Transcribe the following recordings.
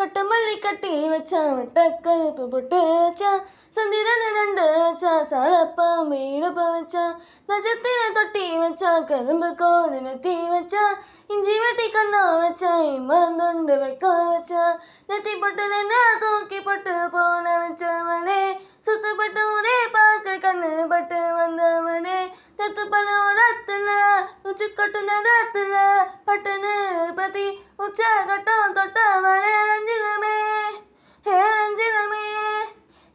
கட்ட மல்லி கட்டி வச்சான் டக்கருப்பு பொட்டு வச்சான் சந்திரன் ரெண்டு வச்சா சரப்பா மீடுப்ப வச்சா நட்சத்திர தொட்டி வச்சா கரும்பு கோடு நெத்தி வச்சா இஞ்சி வெட்டி கண்ணா வச்சா இம்மந்தொண்டு வைக்க வச்சா நெத்தி பொட்டு என்ன தூக்கி போட்டு போன வச்சவனே சுத்தப்பட்டு ஒரே பார்க்க கண்ணு பட்டு வந்தவனே தத்து பலோரத்துல உச்சி கொட்டு நடத்துல பட்டுன்னு பத்தி உச்ச கட்டம் தொட்டவனே ரஞ்சிதமே ஹே ரஞ்சிதமே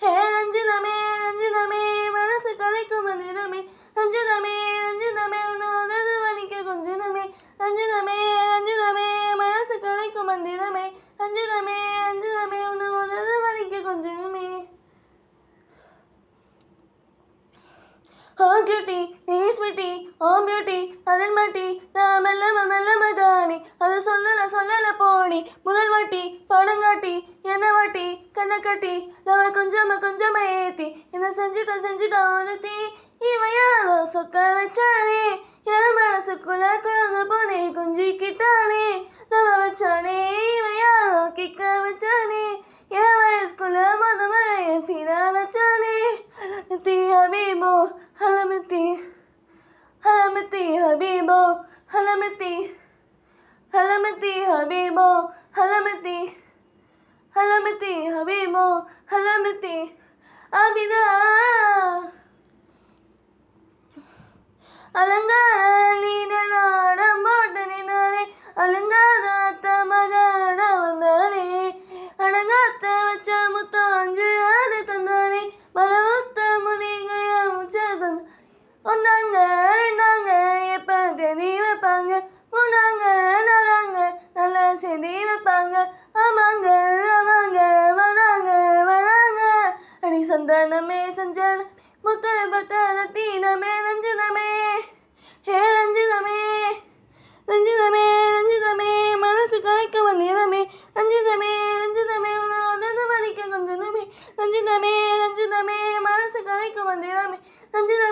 ஹே ரஞ்சிதமே ரஞ்சிதமே மனசு கலைக்கும் மந்திரமே ரஞ்சிதமே ரஞ்சிதமே உன்னோதது வணிக்க கொஞ்சனமே ரஞ்சிதமே ரஞ்சிதமே மனசு கலைக்கும் மந்திரமே ரஞ்சிதமே ரஞ்சிதமே உன்னோதது வணிக்க கொஞ்சனமே. Oh cutie, hey sweetie, oh beauty, அதன் மாட்டி நான் மெல்ல மகானி அது சொல்லல போனி முதல் வாட்டி படங்காட்டி என்ன வாட்டி கண்ணை கட்டி நான் கொஞ்சமா ஏத்தி என்ன செஞ்சுட்டா ஒருத்தி இவன் யாரோ சொக்க வச்சானே என் மனசுக்குள்ள குழந்தை போனே கொஞ்சிக்கிட்டானே நம்ம வச்சானே இவன் யாரோ கிக்க வச்சானே என் வயசுக்குள்ள மழைய ஃபீரா வச்சானே ஹலமத்தி ஹபீபோ ஹலமத்தி ஹபீபோ ஹலமத்தி ஹபீபோ ஹலமத்தி ஹபீபோ ஹலமத்தி அபிதா அலங்கார நீடனாடம் போட்டு நின்னானே அலங்காத மகாட வந்தானே அடங்காத்த வச்ச முத்தம் 5 ஆடு தந்தானே மலவுத்த முதிகைய முச்ச தந்த ஒன்னாங்க ரெண்டாங்க எப்ப தேதி வைப்பாங்க மூணாங்க நாலாங்க நல்ல செய்தி வைப்பாங்க ஆமாங்க வராங்க அடி சந்தானமே சஞ்சான முத்த பத்தான தீனமே ரஞ்சிதமே ஹே ரஞ்சிதமே ரஞ்சிதமே ரஞ்சிதமே மனசு கலைக்க வந்திரமே ரஞ்சிதமே ரஞ்சிதமே உன்னோதது வலிக்க கொஞ்சனமே ரஞ்சிதமே ரஞ்சிதமே மனசு கலைக்க வந்திரமே ரஞ்சிதமே